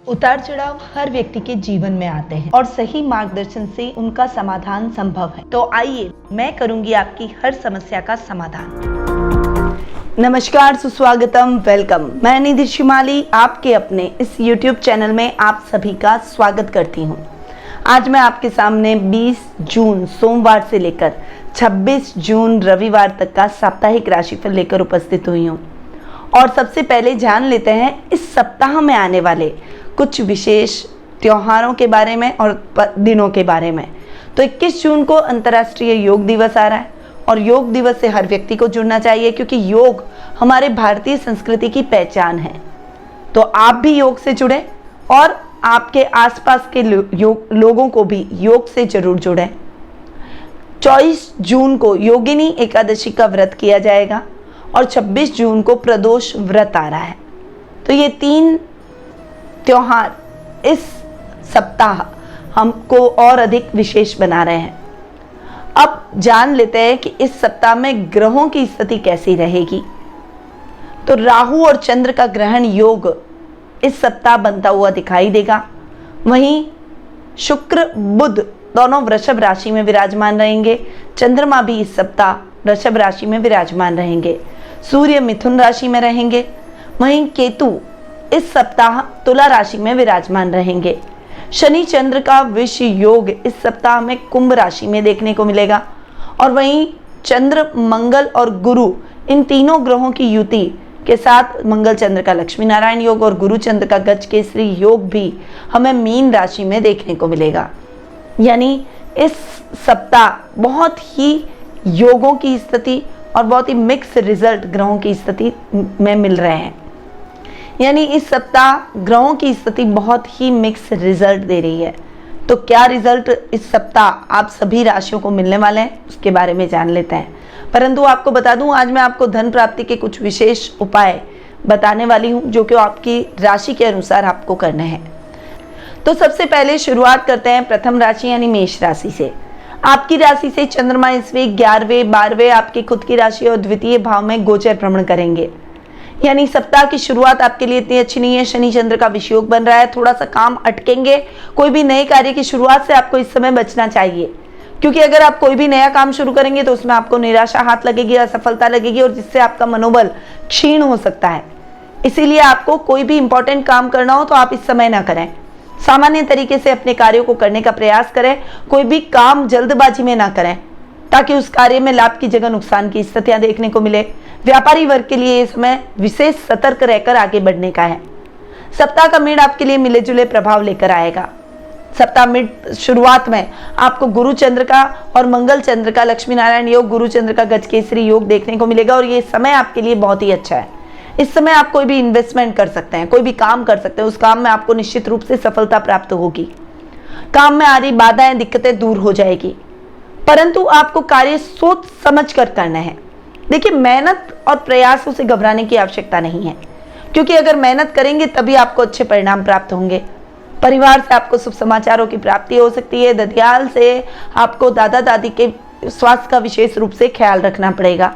उतार चढ़ाव हर व्यक्ति के जीवन में आते हैं और सही मार्गदर्शन से उनका समाधान संभव है। तो आइए मैं करूंगी आपकी हर समस्या का समाधान। नमस्कार, सुस्वागतम, वेलकम। मैं निधि शिमाली आपके अपने इस YouTube चैनल में आप सभी का स्वागत करती हूँ। आज मैं आपके सामने 20 जून सोमवार से लेकर 26 जून रविवार तक का साप्ताहिक राशिफल लेकर उपस्थित हुई हूँ। और सबसे पहले जान लेते हैं इस सप्ताह में आने वाले कुछ विशेष त्योहारों के बारे में और दिनों के बारे में। तो 21 जून को अंतर्राष्ट्रीय योग दिवस आ रहा है और योग दिवस से हर व्यक्ति को जुड़ना चाहिए, क्योंकि योग हमारे भारतीय संस्कृति की पहचान है। तो आप भी योग से जुड़ें और आपके आसपास के लोगों को भी योग से जरूर जोड़ें। 24 जून को योगिनी एकादशी का व्रत किया जाएगा और 26 जून को प्रदोष व्रत आ रहा है। तो ये 3 त्योहार इस सप्ताह हमको और अधिक विशेष बना रहे हैं। अब जान लेते हैं कि इस सप्ताह में ग्रहों की स्थिति कैसी रहेगी। तो राहु और चंद्र का ग्रहण योग इस सप्ताह बनता हुआ दिखाई देगा। वहीं शुक्र बुध दोनों वृषभ राशि में विराजमान रहेंगे। चंद्रमा भी इस सप्ताह वृषभ राशि में विराजमान रहेंगे। सूर्य मिथुन राशि में रहेंगे। वहीं केतु इस सप्ताह तुला राशि में विराजमान रहेंगे। शनि चंद्र का विष योग इस सप्ताह में कुंभ राशि में देखने को मिलेगा। और वहीं चंद्र मंगल और गुरु इन तीनों ग्रहों की युति के साथ मंगल चंद्र का लक्ष्मी नारायण योग और गुरु चंद्र का गज केसरी योग भी हमें मीन राशि में देखने को मिलेगा। यानी इस सप्ताह बहुत ही योगों की स्थिति और बहुत ही मिक्स रिजल्ट ग्रहों की स्थिति में मिल रहे हैं। यानी इस सप्ताह ग्रहों की स्थिति बहुत ही मिक्स रिजल्ट दे रही है। तो क्या रिजल्ट इस सप्ताह आप सभी राशियों को मिलने वाले हैं, उसके बारे में जान लेते हैं। परंतु आपको बता दूं, आज मैं आपको धन प्राप्ति के कुछ विशेष उपाय बताने वाली हूं, जो कि आपकी राशि के अनुसार आपको करने हैं। तो सबसे पहले शुरुआत करते हैं प्रथम राशि यानी मेष राशि से। आपकी राशि से चंद्रमा इसवें 11वें 12वें आपकी खुद की राशि और द्वितीय भाव में गोचर भ्रमण करेंगे। यानी सप्ताह की शुरुआत आपके लिए इतनी अच्छी नहीं है। शनि चंद्र का विषयोग बन रहा है, थोड़ा सा काम अटकेंगे। कोई भी नए कार्य की शुरुआत से आपको इस समय बचना चाहिए, क्योंकि अगर आप कोई भी नया काम शुरू करेंगे तो उसमें आपको निराशा हाथ लगेगी, असफलता लगेगी और जिससे आपका मनोबल क्षीण हो सकता है। इसीलिए आपको कोई भी इंपॉर्टेंट काम करना हो तो आप इस समय ना करें। सामान्य तरीके से अपने कार्यों को करने का प्रयास करें। कोई भी काम जल्दबाजी में ना करें, ताकि उस कार्य में लाभ की जगह नुकसान की स्थितियां देखने को मिले। व्यापारी वर्ग के लिए इस समय विशेष सतर्क रहकर आगे बढ़ने का है। सप्ताह का मिड आपके लिए मिले जुले प्रभाव लेकर आएगा। सप्ताह मिड शुरुआत में आपको गुरु चंद्र का और मंगल चंद्र का लक्ष्मी नारायण योग, गुरु चंद्र का गज केसरी योग देखने को मिलेगा और ये समय आपके लिए बहुत ही अच्छा है। इस समय आप कोई भी इन्वेस्टमेंट कर सकते हैं, कोई भी काम कर सकते हैं। उस काम में आपको निश्चित रूप से सफलता प्राप्त होगी। काम में आ रही बाधाएं, दिक्कतें दूर हो जाएगी। परंतु आपको कार्य सोच समझ कर करना है। देखिए, मेहनत और प्रयासों से घबराने की आवश्यकता नहीं है, क्योंकि अगर मेहनत करेंगे तभी आपको अच्छे परिणाम प्राप्त होंगे। परिवार से आपको शुभ समाचारों की प्राप्ति हो सकती है। ददियाल से आपको दादा दादी के स्वास्थ्य का विशेष रूप से ख्याल रखना पड़ेगा।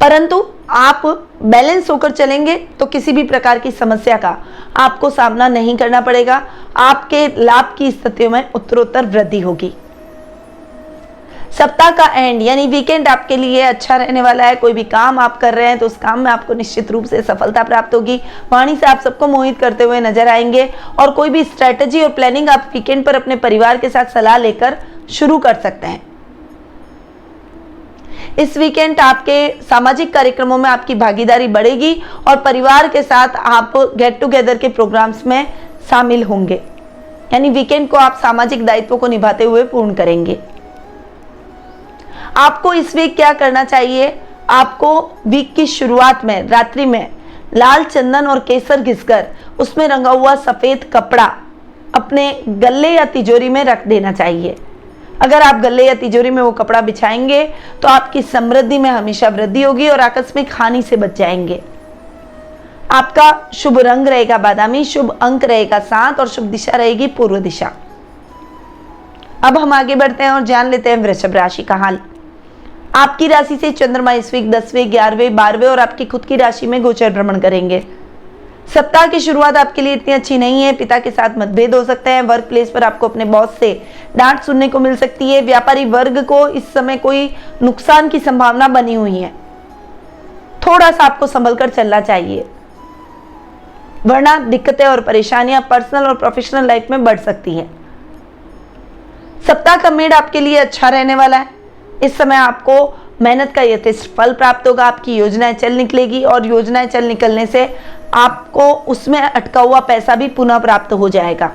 परंतु आप बैलेंस होकर चलेंगे तो किसी भी प्रकार की समस्या का आपको सामना नहीं करना पड़ेगा। आपके लाभ की स्थितियों में उत्तरोत्तर वृद्धि होगी। सप्ताह का एंड यानी वीकेंड आपके लिए अच्छा रहने वाला है। कोई भी काम आप कर रहे हैं तो उस काम में आपको निश्चित रूप से सफलता प्राप्त होगी। वाणी से आप सबको मोहित करते हुए नजर आएंगे और कोई भी स्ट्रेटजी और प्लानिंग आप वीकेंड पर अपने परिवार के साथ सलाह लेकर शुरू कर सकते हैं। इस वीकेंड आपके सामाजिक कार्यक्रमों में आपकी भागीदारी बढ़ेगी और परिवार के साथ आप गेट टुगेदर के प्रोग्राम्स में शामिल होंगे। यानी वीकेंड को आप सामाजिक दायित्वों को निभाते हुए पूर्ण करेंगे। आपको इस वीक क्या करना चाहिए? आपको वीक की शुरुआत में रात्रि में लाल चंदन और केसर घिसकर उसमें रंगा हुआ सफेद कपड़ा अपने गल्ले या तिजोरी में रख देना चाहिए। अगर आप गल्ले या तिजोरी में वो कपड़ा बिछाएंगे तो आपकी समृद्धि में हमेशा वृद्धि होगी और आकस्मिक हानि से बच जाएंगे। आपका शुभ रंग रहेगा बादामी, शुभ अंक रहेगा 7 और शुभ दिशा रहेगी पूर्व दिशा। अब हम आगे बढ़ते हैं और जान लेते हैं वृषभ राशि का हाल। आपकी राशि से चंद्रमा इस वीक 10वें 11वें 12वें और आपकी खुद की राशि में गोचर भ्रमण करेंगे। सप्ताह की शुरुआत आपके लिए इतनी अच्छी नहीं है। पिता के साथ मतभेद हो सकते हैं। वर्क प्लेस पर आपको अपने बॉस से डांट सुनने को मिल सकती है। व्यापारी वर्ग को इस समय कोई नुकसान की संभावना बनी हुई है। थोड़ा सा आपको संभल कर चलना चाहिए, वरना दिक्कतें और परेशानियां पर्सनल और प्रोफेशनल लाइफ में बढ़ सकती है। सप्ताह का मिड आपके लिए अच्छा रहने वाला है। इस समय आपको मेहनत का यथेष्ट फल प्राप्त होगा। आपकी योजनाएं चल निकलेगी और योजनाएं चल निकलने से आपको उसमें अटका हुआ पैसा भी पुनः प्राप्त हो जाएगा।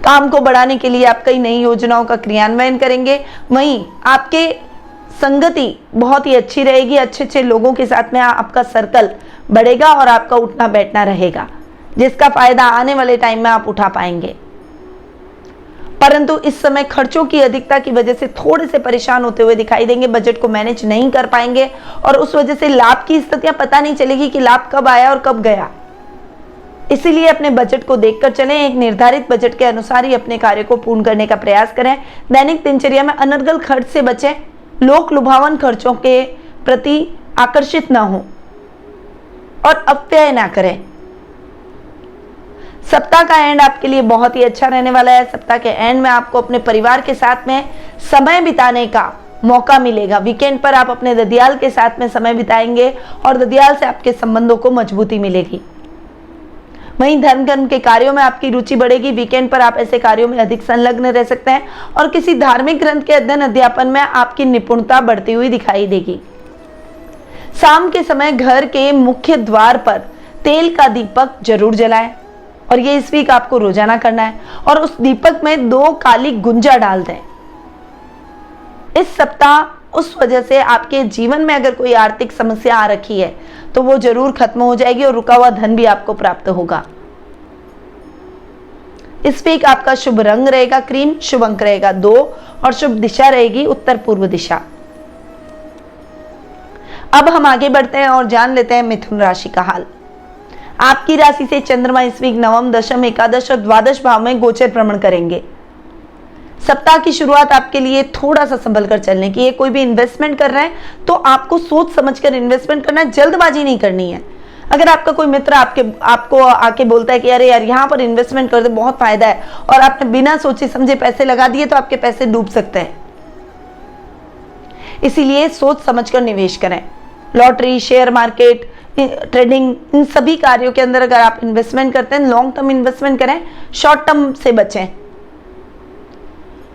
काम को बढ़ाने के लिए आप कई नई योजनाओं का क्रियान्वयन करेंगे। वहीं आपके संगति बहुत ही अच्छी रहेगी। अच्छे अच्छे लोगों के साथ में आपका सर्कल बढ़ेगा और आपका उठना बैठना रहेगा, जिसका फायदा आने वाले टाइम में आप उठा पाएंगे। परंतु इस समय खर्चों की अधिकता की वजह से थोड़े से परेशान होते हुए दिखाई देंगे। बजट को मैनेज नहीं कर पाएंगे और उस वजह से लाभ की स्थितियां पता नहीं चलेगी कि लाभ कब आया और कब गया। इसीलिए अपने बजट को देखकर चलें। एक निर्धारित बजट के अनुसार ही अपने कार्य को पूर्ण करने का प्रयास करें। दैनिक दिनचर्या में अनर्गल खर्च से बचें। लोक लुभावन खर्चों के प्रति आकर्षित ना हो और अपव्यय ना करें। सप्ताह का एंड आपके लिए बहुत ही अच्छा रहने वाला है। सप्ताह के एंड में आपको अपने परिवार के साथ में समय बिताने का मौका मिलेगा। वीकेंड पर आप अपने ददियाल के साथ में समय बिताएंगे और ददियाल से आपके संबंधों को मजबूती मिलेगी। वहीं धर्म कर्म के कार्यों में आपकी रुचि बढ़ेगी। वीकेंड पर आप ऐसे कार्यों में अधिक संलग्न रह सकते हैं और किसी धार्मिक ग्रंथ के अध्ययन अध्यापन में आपकी निपुणता बढ़ती हुई दिखाई देगी। शाम के समय घर के मुख्य द्वार पर तेल का दीपक जरूर जलाएं और ये इस वीक आपको रोजाना करना है और उस दीपक में 2 काली गुंजा डाल दें। इस सप्ताह उस वजह से आपके जीवन में अगर कोई आर्थिक समस्या आ रखी है तो वो जरूर खत्म हो जाएगी और रुका हुआ धन भी आपको प्राप्त होगा। इस वीक आपका शुभ रंग रहेगा क्रीम, शुभ अंक रहेगा 2 और शुभ दिशा रहेगी उत्तर पूर्व दिशा। अब हम आगे बढ़ते हैं और जान लेते हैं मिथुन राशि का हाल। आपकी राशि से चंद्रमा इस वीक नवम, दशम, एकादश और द्वादश भाव में गोचर भ्रमण करेंगे। सप्ताह की शुरुआत आपके लिए थोड़ा सा संभल कर चलने की है। कोई भी इन्वेस्टमेंट कर रहे हैं तो आपको सोच समझकर इन्वेस्टमेंट करना है, जल्दबाजी नहीं करनी है। अगर आपका कोई मित्र आपको आके बोलता है कि अरे यार यहाँ पर इन्वेस्टमेंट कर दे, बहुत फायदा है, और आपने बिना सोचे समझे पैसे लगा दिए तो आपके पैसे डूब सकते हैं। इसीलिए सोच समझकर निवेश करें। लॉटरी, शेयर मार्केट, ट्रेडिंग, इन सभी कार्यों के अंदर अगर आप इन्वेस्टमेंट करते हैं, लॉन्ग टर्म इन्वेस्टमेंट करें, शॉर्ट टर्म से बचें।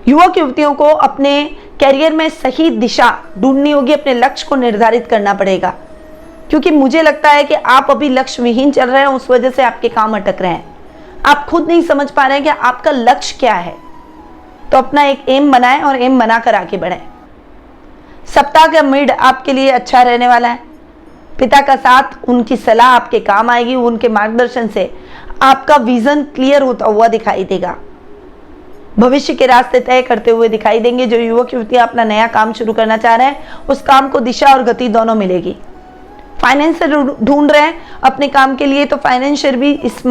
युवक युवतियों को अपने कैरियर में सही दिशा ढूंढनी होगी। अपने लक्ष्य को निर्धारित करना पड़ेगा, क्योंकि मुझे लगता है कि आप अभी लक्ष्य विहीन चल रहे हैं, उस वजह से आपके काम अटक रहे हैं। आप खुद नहीं समझ पा रहे हैं कि आपका लक्ष्य क्या है। तो अपना एक एम बनाएं और एम बनाकर आगे बढ़ें। सप्ताह का मिड आपके लिए अच्छा रहने वाला है। पिता का साथ, उनकी सलाह आपके काम आएगी। उनके मार्गदर्शन से आपका विजन क्लियर होता हुआ दिखाई देगा। भविष्य के रास्ते तय करते हुए दिखाई देंगे। जो युवक युवतियां अपना नया काम शुरू करना चाह रहे हैं, उस काम को दिशा और गति दोनों मिलेगी। फाइनेंशियल ढूंढ रहे हैं अपने काम के लिए, तो फाइनेंशियल भी इस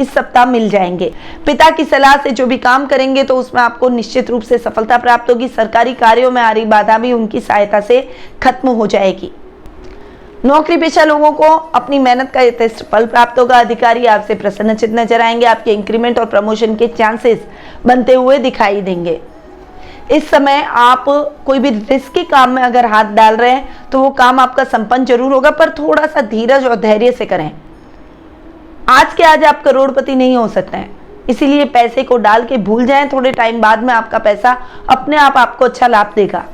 सप्ताह मिल जाएंगे। पिता की सलाह से जो भी काम करेंगे तो उसमें आपको निश्चित रूप से सफलता प्राप्त होगी। सरकारी कार्यों में आ रही बाधा भी उनकी सहायता से खत्म हो जाएगी। नौकरी पेशा लोगों को अपनी मेहनत का यथेष्ट फल प्राप्त होगा। अधिकारी आपसे प्रसन्नचित्त नजर आएंगे। आपके इंक्रीमेंट और प्रमोशन के चांसेस बनते हुए दिखाई देंगे। इस समय आप कोई भी रिस्की काम में अगर हाथ डाल रहे हैं तो वो काम आपका संपन्न जरूर होगा, पर थोड़ा सा धीरज और धैर्य से करें। आज के आज आप करोड़पति नहीं हो सकते हैं, इसीलिए पैसे को डाल के भूल जाएं। थोड़े टाइम बाद में आपका पैसा अपने आप आपको अच्छा लाभ देगा,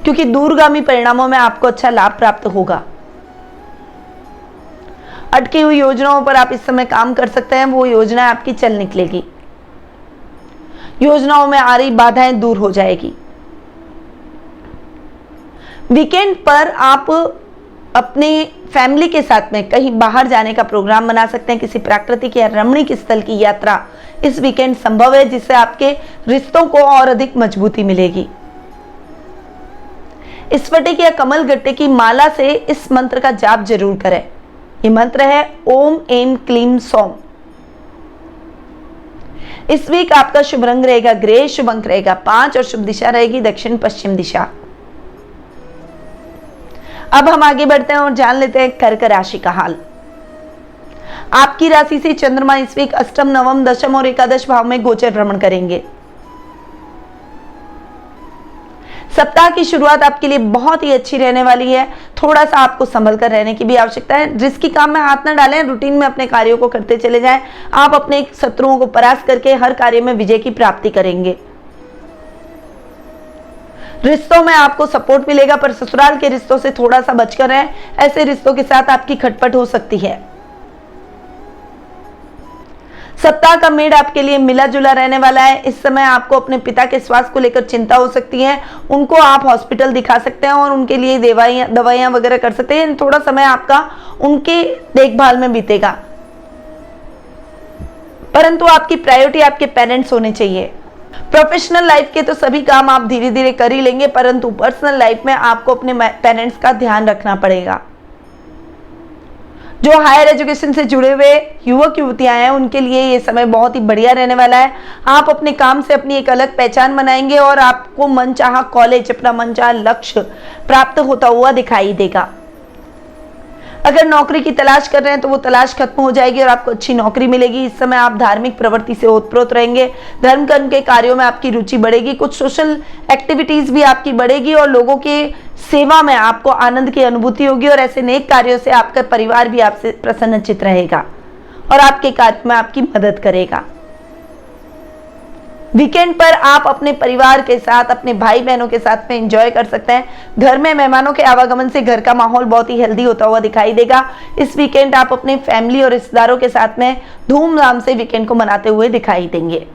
क्योंकि दूरगामी परिणामों में आपको अच्छा लाभ प्राप्त होगा। अटकी हुई योजनाओं पर आप इस समय काम कर सकते हैं, वो योजना आपकी चल निकलेगी। योजनाओं में आ रही बाधाएं दूर हो जाएगी। वीकेंड पर आप अपने फैमिली के साथ में कहीं बाहर जाने का प्रोग्राम बना सकते हैं। किसी प्राकृतिक या रमणीक स्थल की यात्रा इस वीकेंड संभव है, जिससे आपके रिश्तों को और अधिक मजबूती मिलेगी। स्फटिक या कमल गट्टे की माला से इस मंत्र का जाप जरूर करें। ये मंत्र है ओम एम क्लीम सौम। इस वीक आपका शुभ रंग रहेगा ग्रे, शुभ अंक रहेगा 5 और शुभ दिशा रहेगी दक्षिण पश्चिम दिशा। अब हम आगे बढ़ते हैं और जान लेते हैं कर्क राशि का हाल। आपकी राशि से चंद्रमा इस वीक अष्टम, नवम, दशम और एकादश भाव में गोचर भ्रमण करेंगे। सप्ताह की शुरुआत आपके लिए बहुत ही अच्छी रहने वाली है। थोड़ा सा आपको संभल कर रहने की भी आवश्यकता है। रिस्की काम में हाथ न डालें, रूटीन में अपने कार्यों को करते चले जाएं। आप अपने शत्रुओं को परास्त करके हर कार्य में विजय की प्राप्ति करेंगे। रिश्तों में आपको सपोर्ट मिलेगा, पर ससुराल के रिश्तों से थोड़ा सा बचकर रहें। ऐसे रिश्तों के साथ आपकी खटपट हो सकती है। सप्ताह का मेड आपके लिए मिला जुला रहने वाला है। इस समय आपको अपने पिता के स्वास्थ्य को लेकर चिंता हो सकती है। उनको आप हॉस्पिटल दिखा सकते हैं और उनके लिए दवाइयां वगैरह कर सकते हैं। थोड़ा समय आपका उनके देखभाल में बीतेगा, परंतु आपकी प्रायोरिटी आपके पेरेंट्स होने चाहिए। प्रोफेशनल लाइफ के तो सभी काम आप धीरे धीरे कर ही लेंगे, परंतु पर्सनल लाइफ में आपको अपने पेरेंट्स का ध्यान रखना पड़ेगा। जो हायर एजुकेशन से जुड़े हुए युवक युवतियां हैं, उनके लिए ये समय बहुत ही बढ़िया रहने वाला है। आप अपने काम से अपनी एक अलग पहचान बनाएंगे और आपको मनचाहा कॉलेज, अपना मनचाहा लक्ष्य प्राप्त होता हुआ दिखाई देगा। अगर नौकरी की तलाश कर रहे हैं तो वो तलाश खत्म हो जाएगी और आपको अच्छी नौकरी मिलेगी। इस समय आप धार्मिक प्रवृत्ति से ओतप्रोत रहेंगे। धर्म कर्म के कार्यों में आपकी रुचि बढ़ेगी। कुछ सोशल एक्टिविटीज भी आपकी बढ़ेगी और लोगों के सेवा में आपको आनंद की अनुभूति होगी। और ऐसे नेक कार्यों से आपका परिवार भी आपसे प्रसन्नचित रहेगा और आपके कार्य में आपकी मदद करेगा। वीकेंड पर आप अपने परिवार के साथ, अपने भाई बहनों के साथ में एंजॉय कर सकते हैं। घर में मेहमानों के आवागमन से घर का माहौल बहुत ही हेल्दी होता हुआ दिखाई देगा। इस वीकेंड आप अपने फैमिली और रिश्तेदारों के साथ में धूमधाम से वीकेंड को मनाते हुए दिखाई देंगे।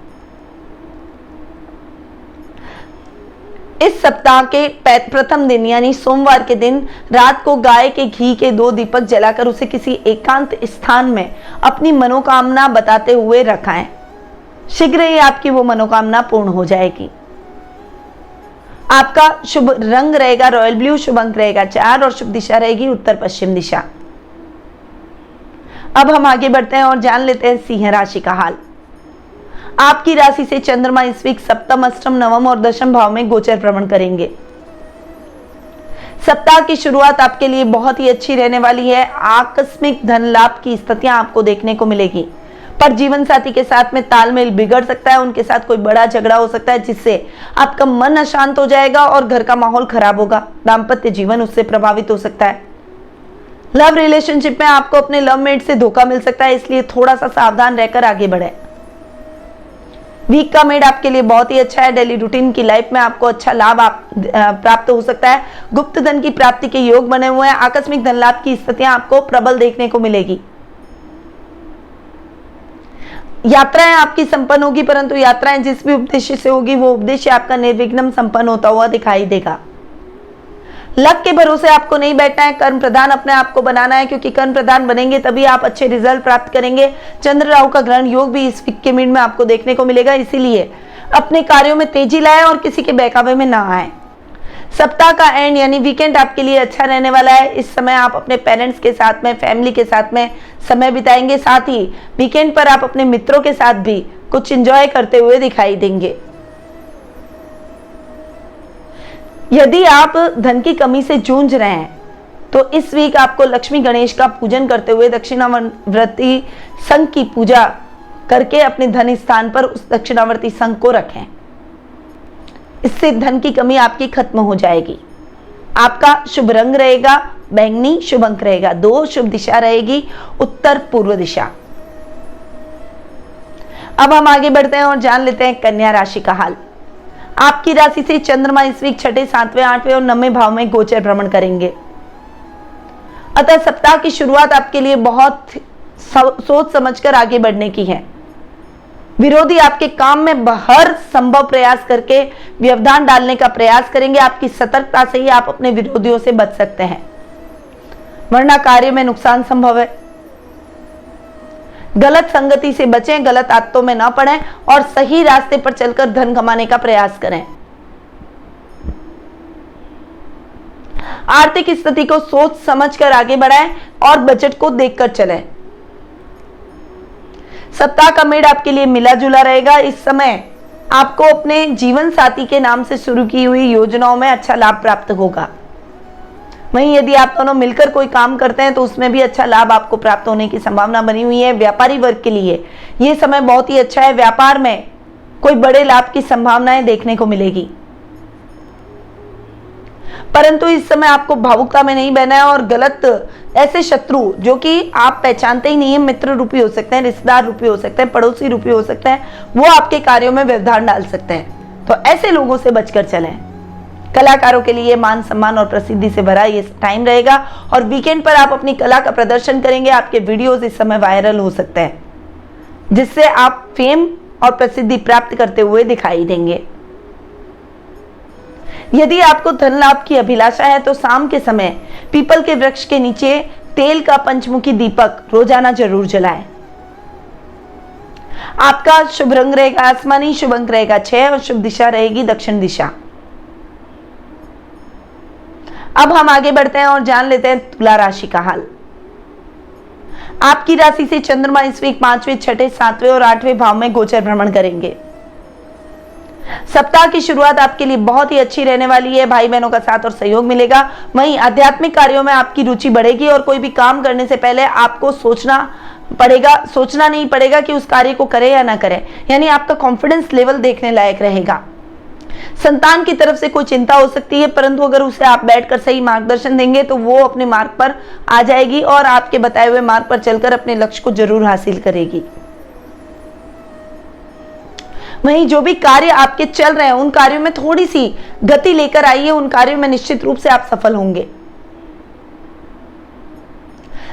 इस सप्ताह के प्रथम दिन यानी सोमवार के दिन रात को गाय के घी के 2 दीपक जलाकर उसे किसी एकांत स्थान में अपनी मनोकामना बताते हुए रखाएं। शीघ्र ही आपकी वो मनोकामना पूर्ण हो जाएगी। आपका शुभ रंग रहेगा रॉयल ब्लू, शुभ अंक रहेगा 4 और शुभ दिशा रहेगी उत्तर पश्चिम दिशा। अब हम आगे बढ़ते हैं और जान लेते हैं सिंह राशि का हाल। आपकी राशि से चंद्रमा इस वीक सप्तम, अष्टम, नवम और दशम भाव में गोचर भ्रमण करेंगे। सप्ताह की शुरुआत आपके लिए बहुत ही अच्छी रहने वाली है। आकस्मिक धन लाभ की स्थितियां आपको देखने को मिलेगी, पर जीवन साथी के साथ में तालमेल बिगड़ सकता है। उनके साथ कोई बड़ा झगड़ा हो सकता है जिससे आपका मन अशांत हो जाएगा और घर का माहौल खराब होगा। दाम्पत्य जीवन उससे प्रभावित हो सकता है। लव रिलेशनशिप में आपको अपने लव मेट से धोखा मिल सकता है, इसलिए थोड़ा सा सावधान रहकर आगे बढ़े। वीक का मेड आपके लिए बहुत ही अच्छा है। डेली रूटीन की लाइफ में आपको अच्छा लाभ प्राप्त हो सकता है। गुप्त धन की प्राप्ति के योग बने हुए हैं। आकस्मिक धन लाभ की स्थितियां आपको प्रबल देखने को मिलेगी। यात्राएं आपकी संपन्न होगी, परंतु यात्राएं जिस भी उद्देश्य से होगी वो उद्देश्य आपका निर्विघ्न संपन्न होता हुआ दिखाई देगा। लक के भरोसे आपको नहीं बैठना है, कर्म प्रधान अपने आप को बनाना है, क्योंकि कर्म प्रधान बनेंगे तभी आप अच्छे रिजल्ट प्राप्त करेंगे। चंद्र राहु का ग्रहण योग भी इस वीक के मिड में आपको देखने को मिलेगा, इसीलिए अपने कार्यों में तेजी लाएं और किसी के बहकावे में ना आए। सप्ताह का एंड यानी वीकेंड आपके लिए अच्छा रहने वाला है। इस समय आप अपने पेरेंट्स के साथ में, फैमिली के साथ में समय बिताएंगे। साथ ही वीकेंड पर आप अपने मित्रों के साथ भी कुछ एंजॉय करते हुए दिखाई देंगे। यदि आप धन की कमी से जूझ रहे हैं तो इस वीक आपको लक्ष्मी गणेश का पूजन करते हुए दक्षिणावर्ती संघ की पूजा करके अपने धन स्थान पर उस दक्षिणावर्ती संघ को रखें। इससे धन की कमी आपकी खत्म हो जाएगी। आपका शुभ रंग रहेगा बैंगनी, शुभ अंक रहेगा 2, शुभ दिशा रहेगी उत्तर पूर्व दिशा। अब हम आगे बढ़ते हैं और जान लेते हैं कन्या राशि का हाल। आपकी राशि से चंद्रमा इस वीक 6, 7, 8 और 9वें भाव में गोचर भ्रमण करेंगे। अतः सप्ताह की शुरुआत आपके लिए बहुत सोच समझकर आगे बढ़ने की है। विरोधी आपके काम में हर संभव प्रयास करके व्यवधान डालने का प्रयास करेंगे। आपकी सतर्कता से ही आप अपने विरोधियों से बच सकते हैं, वरना कार्य में नुकसान संभव है। गलत संगति से बचें, गलत आदतों में ना पड़ें और सही रास्ते पर चलकर धन कमाने का प्रयास करें। आर्थिक स्थिति को सोच समझकर आगे बढ़ाएं और बजट को देखकर चलें। सप्ताह का मेड आपके लिए मिला जुला रहेगा। इस समय आपको अपने जीवन साथी के नाम से शुरू की हुई योजनाओं में अच्छा लाभ प्राप्त होगा। वहीं यदि आप दोनों मिलकर कोई काम करते हैं तो उसमें भी अच्छा लाभ आपको प्राप्त होने की संभावना बनी हुई है। व्यापारी वर्ग के लिए यह समय बहुत ही अच्छा है। व्यापार में कोई बड़े लाभ की संभावनाएं देखने को मिलेगी, परंतु इस समय आपको भावुकता में नहीं बहना है और गलत ऐसे शत्रु जो कि आप पहचानते ही नहीं है, मित्र रूपी हो सकते हैं, रिश्तेदार रूपी हो सकते हैं, पड़ोसी रूपी हो सकते हैं, वो आपके कार्यों में व्यवधान डाल सकते हैं। तो ऐसे लोगों से बचकर चलें। कलाकारों के लिए मान सम्मान और प्रसिद्धि से भरा ये टाइम रहेगा और वीकेंड पर आप अपनी कला का प्रदर्शन करेंगे। आपके वीडियोस इस समय वायरल हो सकते हैं, जिससे आप फेम और प्रसिद्धि प्राप्त करते हुए दिखाई देंगे। यदि आपको धन लाभ की अभिलाषा है तो शाम के समय पीपल के वृक्ष के नीचे तेल का पंचमुखी दीपक रोजाना जरूर जलाएं। आपका शुभ रंग रहेगा आसमानी, शुभ अंक रहेगा 6 और शुभ दिशा रहेगी दक्षिण दिशा। अब हम आगे बढ़ते हैं और जान लेते हैं तुला राशि का हाल। आपकी राशि से चंद्रमा इस वीक 5वें, 6ठे, 7वें और 8वें भाव में गोचर भ्रमण करेंगे। सप्ताह की शुरुआत आपके लिए बहुत ही अच्छी रहने वाली है। भाई बहनों का साथ और सहयोग मिलेगा। वहीं आध्यात्मिक कार्यों में आपकी रुचि बढ़ेगी और कोई भी काम करने से पहले आपको सोचना नहीं पड़ेगा कि उस कार्य को करें या ना करें, यानी आपका कॉन्फिडेंस लेवल देखने लायक रहेगा। संतान की तरफ से कोई चिंता हो सकती है, परंतु अगर उसे आप बैठकर सही मार्गदर्शन देंगे तो वो अपने मार्ग पर आ जाएगी और आपके बताए हुए मार्ग पर चलकर अपने लक्ष्य को जरूर हासिल करेगी। वहीं जो भी कार्य आपके चल रहे हैं उन कार्यों में थोड़ी सी गति लेकर आइए, उन कार्यों में निश्चित रूप से आप सफल होंगे।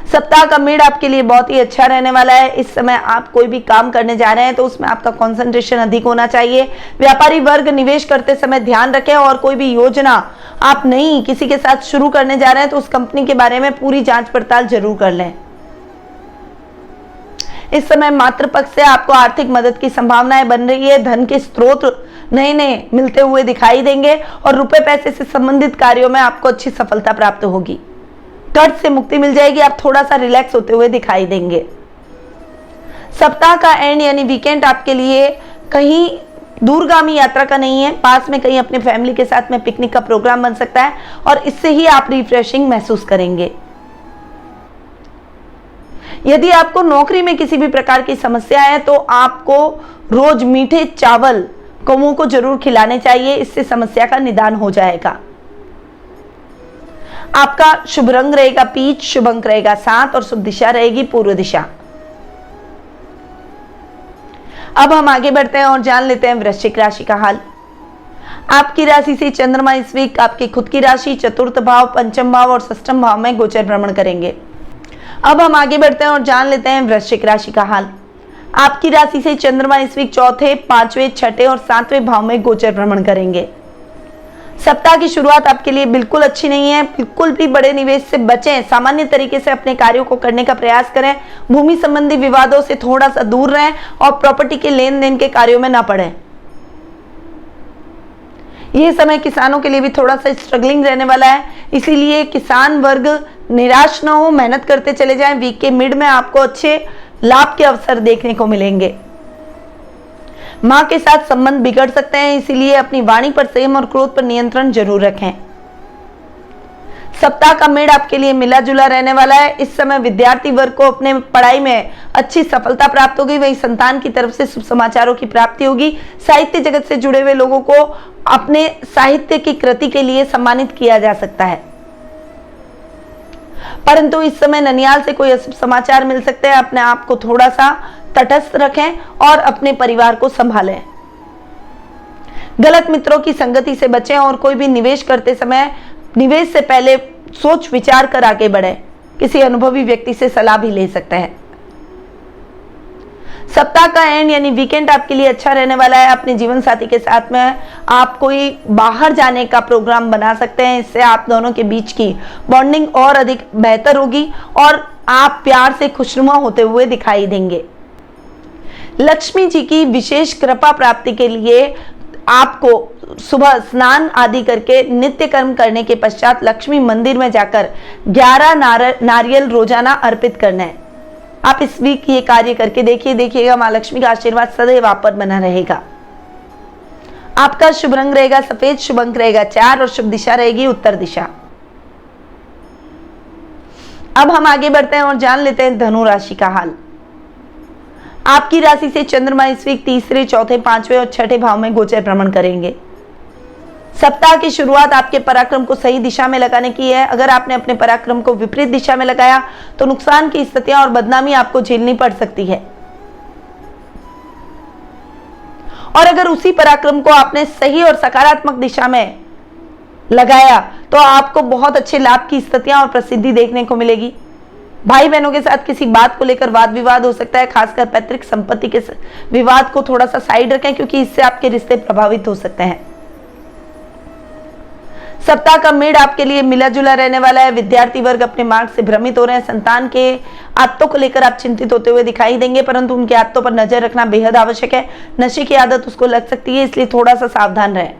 सप्ताह का मिड आपके लिए बहुत ही अच्छा रहने वाला है। इस समय आप कोई भी काम करने जा रहे हैं तो उसमें आपका कंसंट्रेशन अधिक होना चाहिए। व्यापारी वर्ग निवेश करते समय ध्यान रखें और कोई भी योजना आप नई किसी के साथ शुरू करने जा रहे हैं तो उस कंपनी के बारे में पूरी जांच पड़ताल जरूर कर लें। इस समय मातृपक्ष से आपको आर्थिक मदद की संभावनाएं बन रही है। धन के स्रोत नए नए मिलते हुए दिखाई देंगे और रुपए पैसे से संबंधित कार्यों में आपको अच्छी सफलता प्राप्त होगी। कर्ज से मुक्ति मिल जाएगी। आप थोड़ा सा रिलैक्स होते हुए दिखाई देंगे। सप्ताह का एंड यानी वीकेंड आपके लिए कहीं दूरगामी यात्रा का नहीं है, पास में कहीं अपने फैमिली के साथ में पिकनिक का प्रोग्राम बन सकता है और इससे ही आप रिफ्रेशिंग महसूस करेंगे। यदि आपको नौकरी में किसी भी प्रकार की समस्या है तो आपको रोज मीठे चावल कौओं को जरूर खिलाने चाहिए, इससे समस्या का निदान हो जाएगा। आपका शुभ रंग रहेगा पीच, शुभ अंक रहेगा 7 और शुभ दिशा रहेगी पूर्व दिशा। अब हम आगे बढ़ते हैं और जान लेते हैं वृश्चिक राशि का हाल। आपकी राशि से चंद्रमा इस वीक आपकी खुद की राशि चतुर्थ भाव, पंचम भाव और षष्ठम भाव में गोचर भ्रमण करेंगे। अब हम आगे बढ़ते हैं और जान लेते हैं वृश्चिक राशि का हाल। आपकी राशि से चंद्रमा इस वीक चौथे, 5वें, 6ठे और 7वें भाव में गोचर भ्रमण करेंगे। सप्ताह की शुरुआत आपके लिए बिल्कुल अच्छी नहीं है। बिल्कुल भी बड़े निवेश से बचें। सामान्य तरीके से अपने कार्यों को करने का प्रयास करें। भूमि संबंधी विवादों से थोड़ा सा दूर रहें और प्रॉपर्टी के लेन देन के कार्यों में ना पड़ें। यह समय किसानों के लिए भी थोड़ा सा स्ट्रगलिंग रहने वाला है, इसीलिए किसान वर्ग निराश न हो, मेहनत करते चले जाएं। वीक के मिड में आपको अच्छे लाभ के अवसर देखने को मिलेंगे। मां के साथ संबंध बिगड़ सकते हैं, इसीलिए अपनी वाणी पर संयम और क्रोध पर नियंत्रण जरूर रखें। सप्ताह का मिड आपके लिए मिला जुला रहने वाला है। इस समय विद्यार्थी वर्ग को अपने पढ़ाई में अच्छी सफलता प्राप्त होगी। वही संतान की तरफ से शुभ समाचारों की प्राप्ति होगी। साहित्य जगत से जुड़े हुए लोगों को अपने साहित्य की कृति के लिए सम्मानित किया जा सकता है, परंतु इस समय ननियाल से कोई अशुभ समाचार मिल सकते हैं। अपने आप को थोड़ा सा तटस्थ रखें और अपने परिवार को संभालें। गलत मित्रों की संगति से बचें और कोई भी निवेश करते समय निवेश से पहले सोच विचार कर आगे बढ़ें। किसी अनुभवी व्यक्ति से सलाह भी ले सकते हैं। सप्ताह का एंड यानी वीकेंड आपके लिए अच्छा रहने वाला है। अपने जीवन साथी के साथ में आप कोई बाहर जाने का प्रोग्राम बना सकते हैं। इससे आप दोनों के बीच की बॉन्डिंग और अधिक बेहतर होगी और आप प्यार से खुशनुमा होते हुए दिखाई देंगे। लक्ष्मी जी की विशेष कृपा प्राप्ति के लिए आपको सुबह स्नान आदि करके नित्य कर्म करने के पश्चात लक्ष्मी मंदिर में जाकर 11 नारियल रोजाना अर्पित करना है। आप इस वीक ये कार्य करके देखिएगा मां लक्ष्मी का आशीर्वाद सदैव आप पर बना रहेगा। आपका शुभ रंग रहेगा सफेद, शुभ अंक रहेगा 4 और शुभ दिशा रहेगी उत्तर दिशा। अब हम आगे बढ़ते हैं और जान लेते हैं धनु राशि का हाल। आपकी राशि से चंद्रमा इस वीक तीसरे, चौथे, पांचवें और छठे भाव में गोचर भ्रमण करेंगे। सप्ताह की शुरुआत आपके पराक्रम को सही दिशा में लगाने की है। अगर आपने अपने पराक्रम को विपरीत दिशा में लगाया तो नुकसान की स्थितियां और बदनामी आपको झेलनी पड़ सकती है। और अगर उसी पराक्रम को आपने सही और सकारात्मक दिशा में लगाया तो आपको बहुत अच्छे लाभ की स्थितियां और प्रसिद्धि देखने को मिलेगी। भाई बहनों के साथ किसी बात को लेकर वाद विवाद हो सकता है। खासकर पैतृक संपत्ति के विवाद को थोड़ा सा साइड रखें, क्योंकि इससे आपके रिश्ते प्रभावित हो सकते हैं। सप्ताह का मिड आपके लिए मिला जुला रहने वाला है। विद्यार्थी वर्ग अपने मार्ग से भ्रमित हो रहे हैं। संतान के आदतों को लेकर आप चिंतित होते हुए दिखाई देंगे, परंतु उनके आदतों पर नजर रखना बेहद आवश्यक है। नशे की आदत उसको लग सकती है, इसलिए थोड़ा सा सावधान रहें।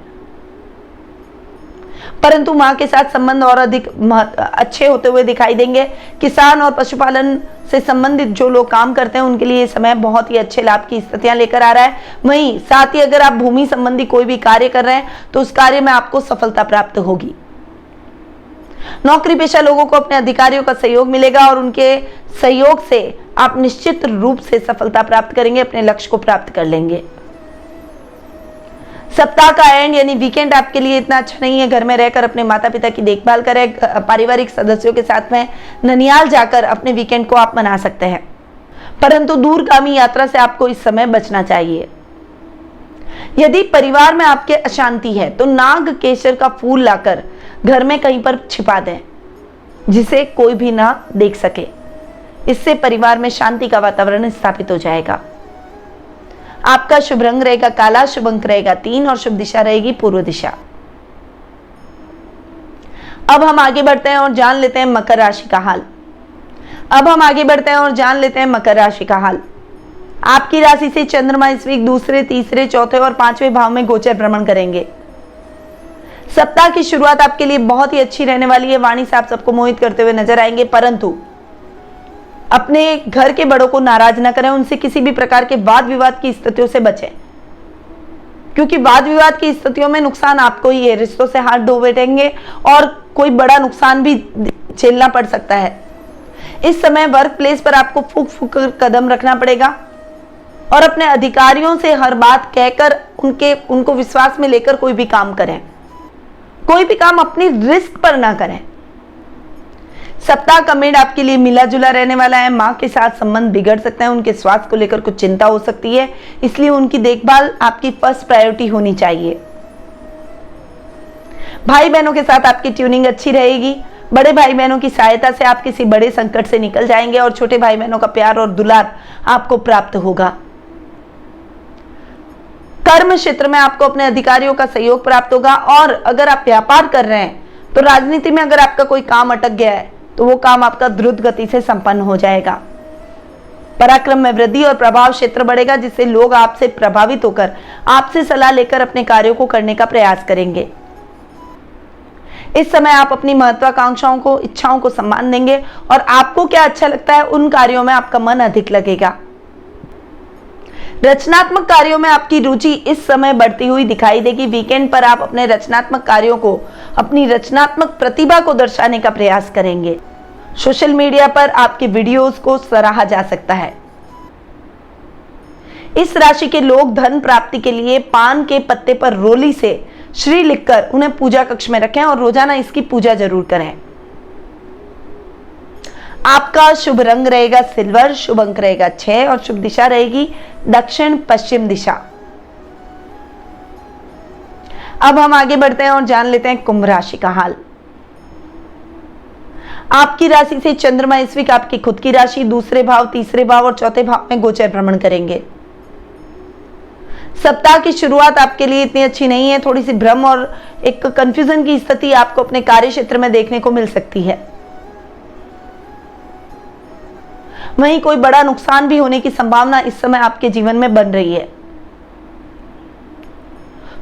परंतु मां के साथ संबंध और अधिक अच्छे होते हुए दिखाई देंगे। किसान और पशुपालन से संबंधित जो लोग काम करते हैं उनके लिए ये समय बहुत ही अच्छे लाभ की स्थितियां लेकर आ रहा है। वहीं साथ ही अगर आप भूमि संबंधी कोई भी कार्य कर रहे हैं तो उस कार्य में आपको सफलता प्राप्त होगी। नौकरी पेशा लोगों को अपने अधिकारियों का सहयोग मिलेगा और उनके सहयोग से आप निश्चित रूप से सफलता प्राप्त करेंगे, अपने लक्ष्य को प्राप्त कर लेंगे। सप्ताह का एंड यानी वीकेंड आपके लिए इतना अच्छा नहीं है। घर में रहकर अपने माता पिता की देखभाल करें। पारिवारिक सदस्यों के साथ में ननियाल जाकर अपने वीकेंड को आप मना सकते हैं, परंतु दूरगामी यात्रा से आपको इस समय बचना चाहिए। यदि परिवार में आपके अशांति है तो नाग केसर का फूल लाकर घर में कहीं पर छिपा दें, जिसे कोई भी ना देख सके। इससे परिवार में शांति का वातावरण स्थापित हो जाएगा। आपका शुभ रंग रहेगा काला, शुभ अंक रहेगा 3 और शुभ दिशा रहेगी पूर्व दिशा। अब हम आगे बढ़ते हैं और जान लेते हैं मकर राशि का हाल। मकर राशि का हाल। आपकी राशि से चंद्रमा इस वीक दूसरे, तीसरे, चौथे और पांचवें भाव में गोचर भ्रमण करेंगे। सप्ताह की शुरुआत आपके लिए बहुत ही अच्छी रहने वाली है। वाणी से आप सबको मोहित करते हुए नजर आएंगे, परंतु अपने घर के बड़ों को नाराज न करें। उनसे किसी भी प्रकार के वाद विवाद की स्थितियों से बचें, क्योंकि वाद विवाद की स्थितियों में नुकसान आपको ही है। रिश्तों से हाथ धो बैठेंगे और कोई बड़ा नुकसान भी झेलना पड़ सकता है। इस समय वर्क प्लेस पर आपको फूक फूक कर कदम रखना पड़ेगा और अपने अधिकारियों से हर बात कहकर उनको विश्वास में लेकर कोई भी काम करें। कोई भी काम अपनी रिस्क पर ना करें। सप्ताह का मिड आपके लिए मिला जुला रहने वाला है। मां के साथ संबंध बिगड़ सकते हैं। उनके स्वास्थ्य को लेकर कुछ चिंता हो सकती है, इसलिए उनकी देखभाल आपकी फर्स्ट प्रायोरिटी होनी चाहिए। भाई बहनों के साथ आपकी ट्यूनिंग अच्छी रहेगी। बड़े भाई बहनों की सहायता से आप किसी बड़े संकट से निकल जाएंगे और छोटे भाई बहनों का प्यार और दुलार आपको प्राप्त होगा। कर्म क्षेत्र में आपको अपने अधिकारियों का सहयोग प्राप्त होगा। और अगर आप व्यापार कर रहे हैं तो राजनीति में अगर आपका कोई काम अटक गया है तो वो काम आपका द्रुत गति से संपन्न हो जाएगा। पराक्रम में वृद्धि और प्रभाव क्षेत्र बढ़ेगा, जिससे लोग आपसे प्रभावित होकर आपसे सलाह लेकर अपने कार्यों को करने का प्रयास करेंगे। इस समय आप अपनी महत्वाकांक्षाओं को, इच्छाओं को सम्मान देंगे और आपको क्या अच्छा लगता है उन कार्यों में आपका मन अधिक लगेगा। रचनात्मक कार्यों में आपकी रुचि इस समय बढ़ती हुई दिखाई देगी। वीकेंड पर आप अपने रचनात्मक कार्यों को, अपनी रचनात्मक प्रतिभा को दर्शाने का प्रयास करेंगे। सोशल मीडिया पर आपके वीडियोस को सराहा जा सकता है। इस राशि के लोग धन प्राप्ति के लिए पान के पत्ते पर रोली से श्री लिखकर उन्हें पूजा कक्ष में रखें और रोजाना इसकी पूजा जरूर करें। आपका शुभ रंग रहेगा सिल्वर, शुभ अंक रहेगा 6 और शुभ दिशा रहेगी दक्षिण पश्चिम दिशा। अब हम आगे बढ़ते हैं और जान लेते हैं कुंभ राशि का हाल। आपकी राशि से चंद्रमा इस वीक आपकी खुद की राशि दूसरे भाव, तीसरे भाव और चौथे भाव में गोचर भ्रमण करेंगे। सप्ताह की शुरुआत आपके लिए इतनी अच्छी नहीं है। थोड़ी सी भ्रम और एक कंफ्यूजन की स्थिति आपको अपने कार्य क्षेत्र में देखने को मिल सकती है। वहीं कोई बड़ा नुकसान भी होने की संभावना इस समय आपके जीवन में बन रही है।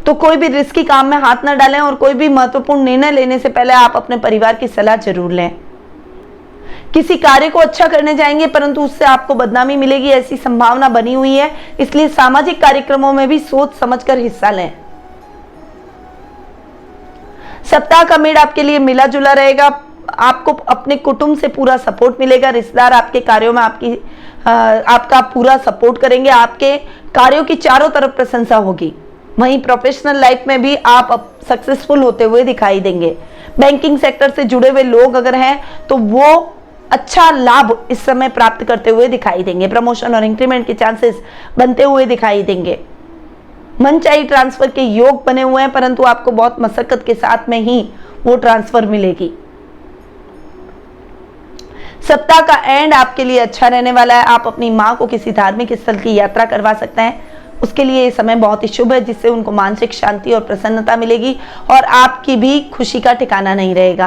तो कोई भी रिस्की काम में हाथ न डालें और कोई भी महत्वपूर्ण निर्णय लेने से पहले आप अपने परिवार की सलाह जरूर लें। किसी कार्य को अच्छा करने जाएंगे परंतु उससे आपको बदनामी मिलेगी, ऐसी संभावना बनी हुई है। इसलिए सामाजिक कार्यक्रमों में भी सोच समझकर हिस्सा लें। सप्ताह का मिड आपके लिए मिला जुला रहेगा। आपको अपने कुटुंब से पूरा सपोर्ट मिलेगा। रिश्तेदार आपके कार्यों में आपका पूरा सपोर्ट करेंगे। आपके कार्यों की चारों तरफ प्रशंसा होगी। वहीं प्रोफेशनल लाइफ में भी आप सक्सेसफुल होते हुए दिखाई देंगे। बैंकिंग सेक्टर से जुड़े हुए लोग अगर हैं तो वो अच्छा लाभ इस समय प्राप्त करते हुए दिखाई देंगे। प्रमोशन और इंक्रीमेंट के चांसेस बनते हुए दिखाई देंगे। मनचाही ट्रांसफर के योग बने हुए हैं, परंतु आपको बहुत मशक्कत के साथ में ही वो ट्रांसफर मिलेगी। सप्ताह का एंड आपके लिए अच्छा रहने वाला है। आप अपनी मां को किसी धार्मिक स्थल की यात्रा करवा सकते हैं। उसके लिए ये समय बहुत ही शुभ है, जिससे उनको मानसिक शांति और प्रसन्नता मिलेगी और आपकी भी खुशी का ठिकाना नहीं रहेगा।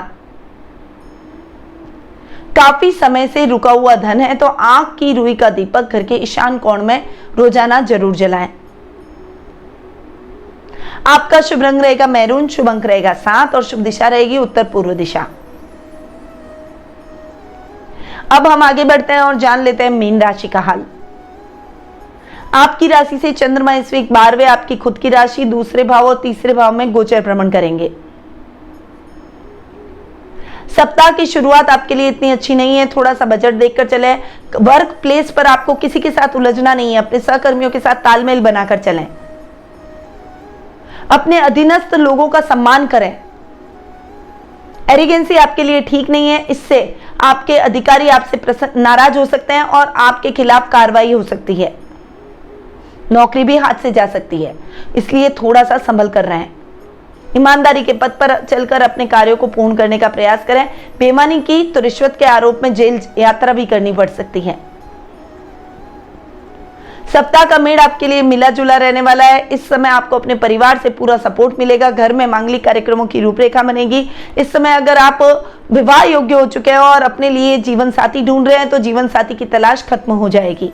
काफी समय से रुका हुआ धन है तो आंख की रुई का दीपक घर के ईशान कोण में रोजाना जरूर जलाएं। आपका शुभ रंग रहेगा मैरून, शुभ अंक रहेगा 7 और शुभ दिशा रहेगी उत्तर पूर्व दिशा। अब हम आगे बढ़ते हैं और जान लेते हैं मीन राशि का हाल। आपकी राशि से चंद्रमा इस वीक 12वें आपकी खुद की राशि, दूसरे भाव और तीसरे भाव में गोचर भ्रमण करेंगे। सप्ताह की शुरुआत आपके लिए इतनी अच्छी नहीं है। थोड़ा सा बजट देखकर चलें। वर्क प्लेस पर आपको किसी के साथ उलझना नहीं है। अपने सहकर्मियों के साथ तालमेल बनाकर चलें। अपने अधीनस्थ लोगों का सम्मान करें। एरिगेंसी आपके लिए ठीक नहीं है। इससे आपके अधिकारी आपसे नाराज हो सकते हैं और आपके खिलाफ कार्रवाई हो सकती है। नौकरी भी हाथ से जा सकती है, इसलिए थोड़ा सा संभल कर रहें। ईमानदारी के पथ पर चलकर अपने कार्यों को पूर्ण करने का प्रयास करें। बेईमानी की तो रिश्वत के आरोप में जेल यात्रा भी करनी पड़ सकती है। सप्ताह का मेड़ आपके लिए मिला जुला रहने वाला है। इस समय आपको अपने परिवार से पूरा सपोर्ट मिलेगा। घर में मांगलिक कार्यक्रमों की रूपरेखा बनेगी। इस समय अगर आप विवाह योग्य हो चुके हैं और अपने लिए जीवन साथी ढूंढ रहे हैं तो जीवन साथी की तलाश खत्म हो जाएगी।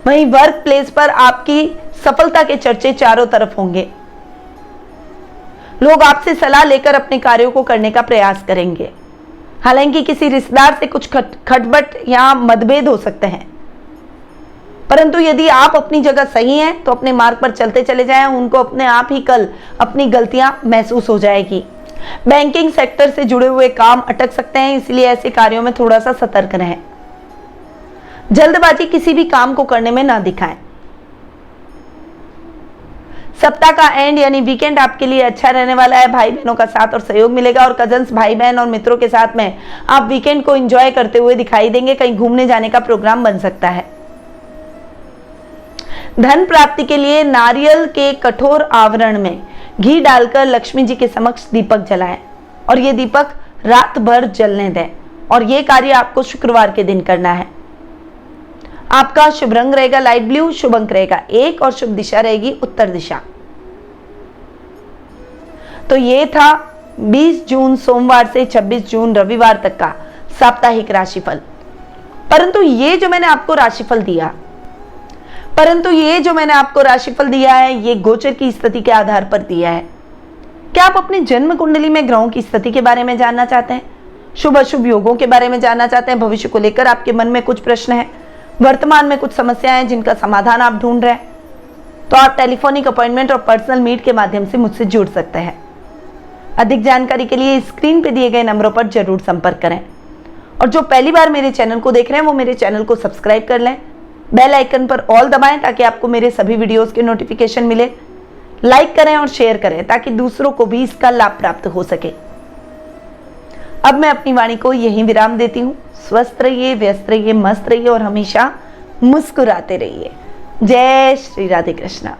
वहीं वर्क प्लेस पर आपकी सफलता के चर्चे चारों तरफ होंगे। लोग आपसे सलाह लेकर अपने कार्यों को करने का प्रयास करेंगे। हालांकि किसी रिश्तेदार से कुछ खटपट या मतभेद हो सकते हैं, परंतु यदि आप अपनी जगह सही हैं तो अपने मार्ग पर चलते चले जाएं। उनको अपने आप ही कल अपनी गलतियां महसूस हो जाएगी। बैंकिंग सेक्टर से जुड़े हुए काम अटक सकते हैं, इसलिए ऐसे कार्यों में थोड़ा सा सतर्क रहें। जल्दबाजी किसी भी काम को करने में ना दिखाएं। सप्ताह का एंड यानी वीकेंड आपके लिए अच्छा रहने वाला है। भाई बहनों का साथ और सहयोग मिलेगा और कजन्स, भाई बहन और मित्रों के साथ में आप वीकेंड को एंजॉय करते हुए दिखाई देंगे। कहीं घूमने जाने का प्रोग्राम बन सकता है। धन प्राप्ति के लिए नारियल के कठोर आवरण में घी डालकर लक्ष्मी जी के समक्ष दीपक जलाएं और ये दीपक रात भर जलने दें और ये कार्य आपको शुक्रवार के दिन करना है। आपका शुभ रंग रहेगा लाइट ब्लू, शुभ अंक रहेगा 1 और शुभ दिशा रहेगी उत्तर दिशा। तो ये था 20 जून सोमवार से 26 जून रविवार तक का साप्ताहिक राशिफल। परंतु ये जो मैंने आपको राशिफल दिया है ये गोचर की स्थिति के आधार पर दिया है। क्या आप अपनी जन्म कुंडली में ग्रहों की स्थिति के बारे में जानना चाहते हैं? शुभ अशुभ योगों के बारे में जानना चाहते हैं? भविष्य को लेकर आपके मन में कुछ प्रश्न है, वर्तमान में कुछ समस्याएं हैं जिनका समाधान आप ढूंढ रहे हैं, तो आप टेलीफोनिक अपॉइंटमेंट और पर्सनल मीट के माध्यम से मुझसे जुड़ सकते हैं। अधिक जानकारी के लिए स्क्रीन पे दिए गए नंबरों पर जरूर संपर्क करें और जो पहली बार मेरे चैनल को देख रहे हैं वो मेरे चैनल को सब्सक्राइब कर लें। बेल आइकन पर ऑल दबाएं ताकि आपको मेरे सभी वीडियोस के नोटिफिकेशन मिले। लाइक करें और शेयर करें ताकि दूसरों को भी इसका लाभ प्राप्त हो सके। अब मैं अपनी वाणी को यहीं विराम देती हूँ। स्वस्थ रहिए, व्यस्त रहिए, मस्त रहिए और हमेशा मुस्कुराते रहिए। जय श्री राधे कृष्णा।